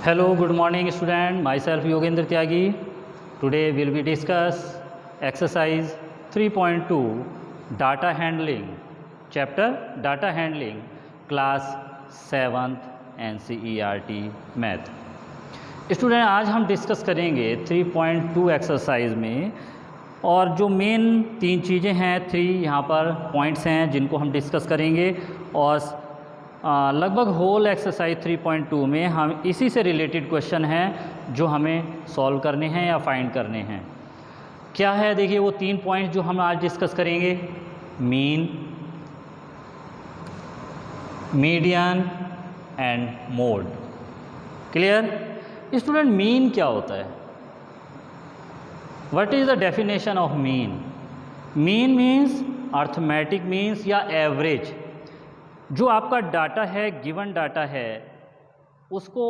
Hello, good morning student. Myself Yogendra Tyagi. Today we'll be discuss exercise 3.2 data handling, chapter data handling, class 7th NCERT math. Student आज हम discuss करेंगे 3.2 exercise में, और जो main तीन चीज़ें हैं, थ्री यहाँ पर पॉइंट्स हैं जिनको हम डिस्कस करेंगे। और लगभग होल एक्सरसाइज 3.2 में हम इसी से रिलेटेड क्वेश्चन हैं जो हमें सॉल्व करने हैं या फाइंड करने हैं। क्या है, देखिए वो तीन पॉइंट्स जो हम आज डिस्कस करेंगे: mean, median and mode. Clear? Student, mean क्या होता है? What is the definition of mean? Mean means arithmetic means या एवरेज। जो आपका डाटा है, गिवन डाटा है, उसको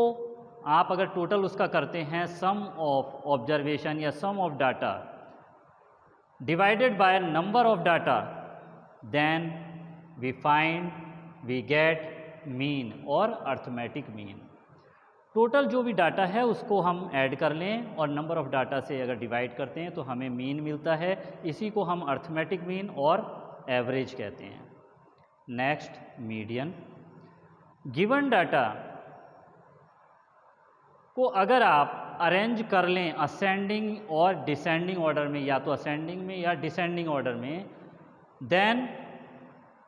आप अगर टोटल उसका करते हैं सम ऑफ ऑब्जर्वेशन या sum of data divided by number of data, then we get mean और अर्थमेटिक मीन। टोटल जो भी डाटा है उसको हम ऐड कर लें और नंबर ऑफ डाटा से अगर डिवाइड करते हैं तो हमें मीन मिलता है। इसी को हम अर्थमेटिक मीन और एवरेज कहते हैं। Next, median. गिवन डाटा को अगर आप अरेंज कर लें असेंडिंग और डिसेंडिंग ऑर्डर में, या तो असेंडिंग में या डिसेंडिंग ऑर्डर में, देन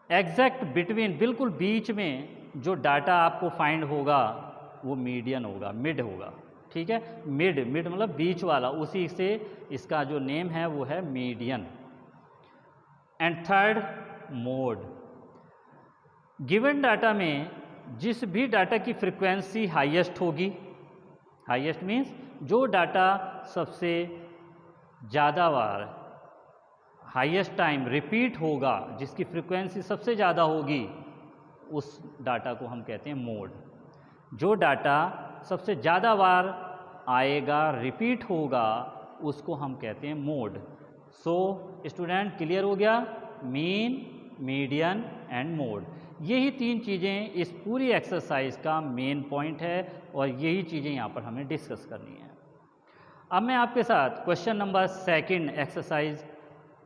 एग्जैक्ट बिटवीन, बिल्कुल बीच में जो डाटा आपको फाइंड होगा वो मीडियन होगा, मिड होगा। ठीक है, मिड मतलब बीच वाला, उसी से इसका जो नेम है वो है median. And third, mode. Given data में जिस भी डाटा की फ्रीक्वेंसी हाईएस्ट होगी, हाईएस्ट मीन्स जो डाटा सबसे ज़्यादा बार, हाईएस्ट टाइम रिपीट होगा, जिसकी फ्रीक्वेंसी सबसे ज़्यादा होगी, उस डाटा को हम कहते हैं मोड। जो डाटा सबसे ज़्यादा बार आएगा, रिपीट होगा, उसको हम कहते हैं मोड। सो स्टूडेंट, क्लियर हो गया? मीन, मीडियन एंड मोड, यही तीन चीज़ें इस पूरी एक्सरसाइज का मेन पॉइंट है और यही चीज़ें यहाँ पर हमें डिस्कस करनी है। अब मैं आपके साथ question number second exercise,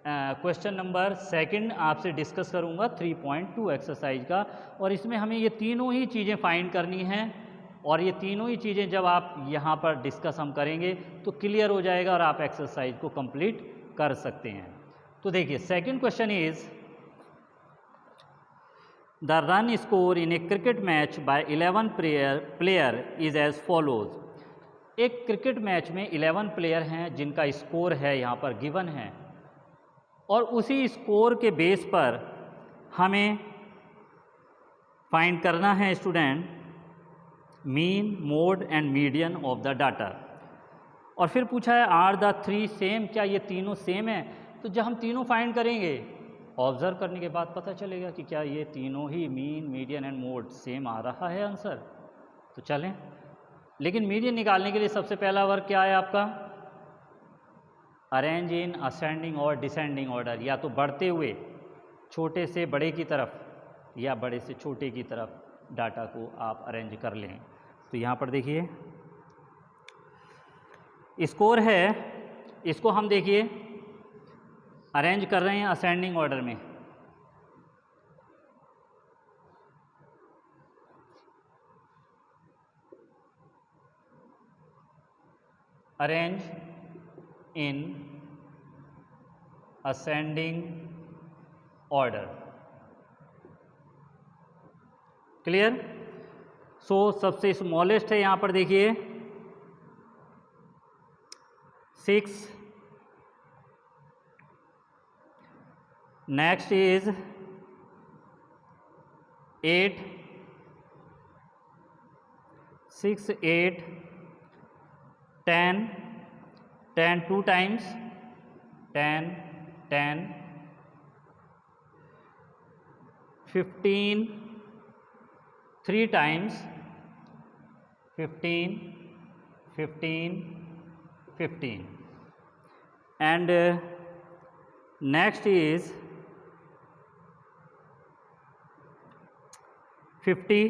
question number second आपसे डिस्कस करूँगा 3.2 एक्सरसाइज का। और इसमें हमें ये तीनों ही चीज़ें फाइंड करनी हैं, और ये तीनों ही चीज़ें जब आप यहाँ पर डिस्कस हम करेंगे तो क्लियर हो जाएगा और आप एक्सरसाइज को कंप्लीट कर सकते हैं। तो देखिए, second question is the run score in a cricket match by 11 player is as follows. एक क्रिकेट मैच में 11 प्लेयर हैं जिनका स्कोर है यहाँ पर गिवन है, और उसी स्कोर के बेस पर हमें फाइंड करना है student mean, mode and median of the data. और फिर पूछा है आर द थ्री सेम, क्या ये तीनों सेम है? तो जब हम तीनों फाइंड करेंगे, ऑब्जर्व करने के बाद पता चलेगा कि क्या ये तीनों ही mean, median and mode same आ रहा है आंसर। तो चलें, लेकिन मीडियन निकालने के लिए सबसे पहला वर्क क्या है आपका? अरेंज इन असेंडिंग और डिसेंडिंग ऑर्डर, या तो बढ़ते हुए छोटे से बड़े की तरफ या बड़े से छोटे की तरफ डाटा को आप अरेंज कर लें। तो यहाँ पर देखिए स्कोर है, इसको हम देखिए अरेंज कर रहे हैं असेंडिंग ऑर्डर में। Arrange in ascending order. Clear? So सबसे स्मॉलेस्ट है यहाँ पर देखिए 6, next is 8, 6, 8, 10, 10 2 times, 10, 10, 15 3 times, 15, 15, 15, and next is 50,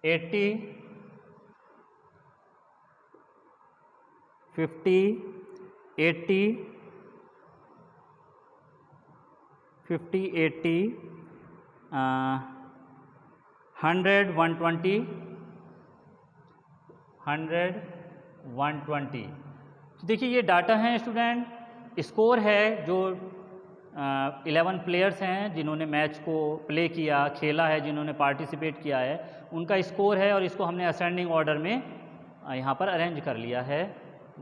80, 50, 80, 50, 80, 100, 120, 100, 120। तो देखिए ये डाटा हैं स्टूडेंट, स्कोर है जो 11 प्लेयर्स हैं जिन्होंने मैच को प्ले किया, खेला है, जिन्होंने पार्टिसिपेट किया है, उनका स्कोर है और इसको हमने असेंडिंग ऑर्डर में यहाँ पर अरेंज कर लिया है।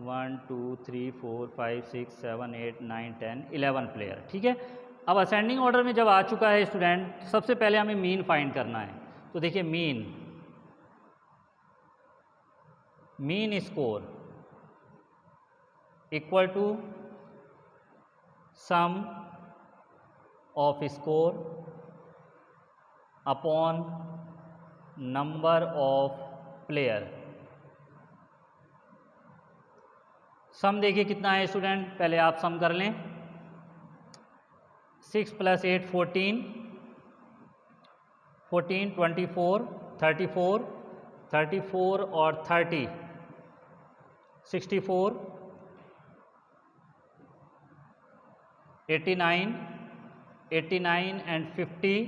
1 2 3 4 5 6 7 8 9 10 11 प्लेयर, ठीक है। अब असेंडिंग ऑर्डर में जब आ चुका है स्टूडेंट, सबसे पहले हमें मीन फाइंड करना है। तो देखिए mean score equal to sum of score upon number of player. Sum देखिए कितना है स्टूडेंट, पहले आप सम कर लें। 6 + 8 14, 14 24 34 34 और 30 64 89 89 एंड 50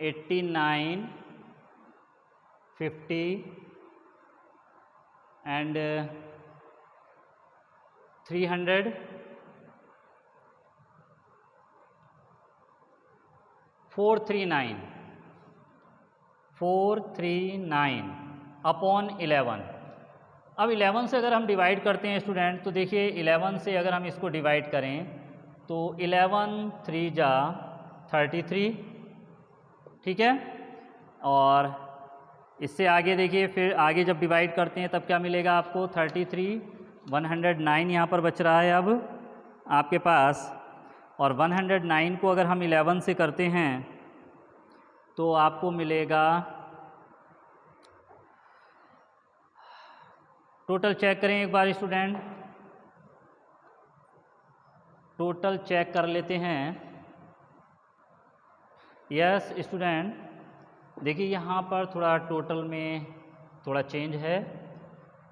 89 50 एंड 300 439 439 अपॉन 11। अब 11 से अगर हम डिवाइड करते हैं स्टूडेंट, तो देखिए 11 से अगर हम इसको डिवाइड करें तो 11 3 जा 33, ठीक है। और इससे आगे देखिए, फिर आगे जब डिवाइड करते हैं तब क्या मिलेगा आपको, 33 109 यहाँ पर बच रहा है अब आपके पास। और 109 को अगर हम 11 से करते हैं तो आपको मिलेगा, टोटल चेक करें एक बार स्टूडेंट, टोटल चेक कर लेते हैं। यस स्टूडेंट, देखिए यहाँ पर थोड़ा टोटल में थोड़ा चेंज है।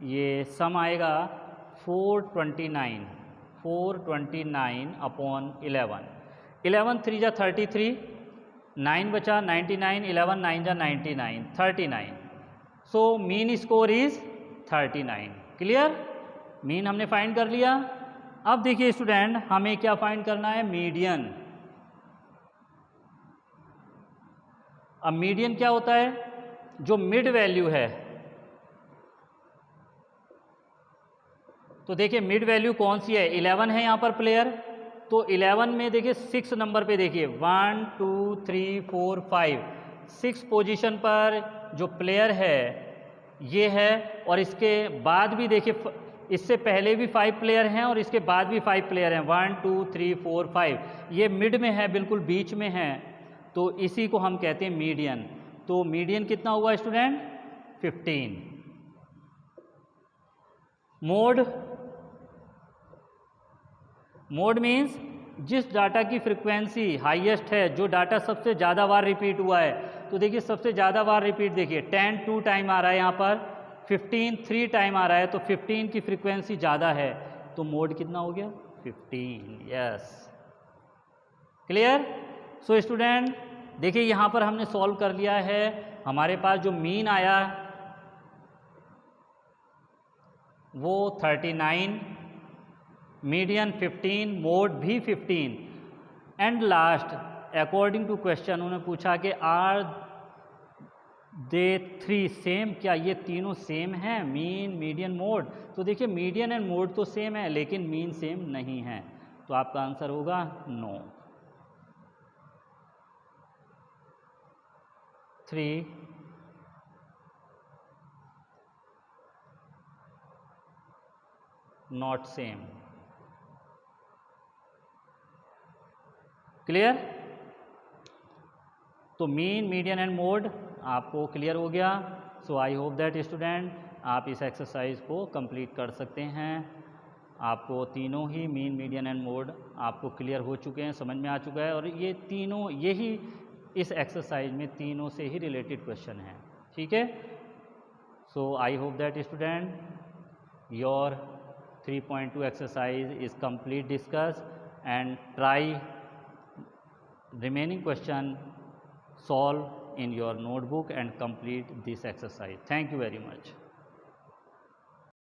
ये सम आएगा 429 अपॉन 11। 11 3 जा 33, 9 बचा 99, 11 9 जा 99 39। So mean score is 39। Clear, mean हमने फाइंड कर लिया। अब देखिए स्टूडेंट, हमें क्या फाइंड करना है, मीडियन। अब मीडियन क्या होता है, जो मिड वैल्यू है। तो देखिए मिड वैल्यू कौन सी है, 11 है यहाँ पर प्लेयर, तो 11 में देखिए 6 नंबर पे देखिए 1 2 3 4 5 6 पोजीशन पर जो प्लेयर है ये है। और इसके बाद भी देखिए, इससे पहले भी 5 प्लेयर हैं और इसके बाद भी 5 प्लेयर हैं, 1 2 3 4 5। ये मिड में है, बिल्कुल बीच में है, तो इसी को हम कहते हैं मीडियन। तो मीडियन कितना हुआ स्टूडेंट, 15। मोड मीन्स जिस डाटा की फ्रीक्वेंसी हाईएस्ट है, जो डाटा सबसे ज़्यादा बार रिपीट हुआ है। तो देखिए सबसे ज़्यादा बार रिपीट देखिए 10 2 टाइम आ रहा है यहाँ पर, 15 3 टाइम आ रहा है, तो 15 की फ्रीक्वेंसी ज़्यादा है, तो मोड कितना हो गया, 15। Yes, clear. सो स्टूडेंट देखिए यहाँ पर हमने सॉल्व कर लिया है। हमारे पास जो मीन आया वो 39, मीडियन 15, मोड भी 15 and last according to question उन्होंने पूछा कि आर दे 3 सेम, क्या ये तीनों सेम हैं, मीन मीडियन मोड। तो देखिए मीडियन एंड मोड तो सेम है लेकिन मीन सेम नहीं है, तो आपका आंसर होगा नो। 3 not same. क्लियर। तो मीन मीडियन एंड मोड आपको क्लियर हो गया। सो आई होप दैट स्टूडेंट आप इस एक्सरसाइज को कंप्लीट कर सकते हैं। आपको तीनों ही मीन मीडियन एंड मोड आपको क्लियर हो चुके हैं, समझ में आ चुका है। और ये तीनों, यही इस एक्सरसाइज में तीनों से ही रिलेटेड क्वेश्चन हैं, ठीक है। ठीक है। So I hope that student your 3.2 exercise is complete discuss, and try remaining question solve in your notebook and complete this exercise. Thank you very much.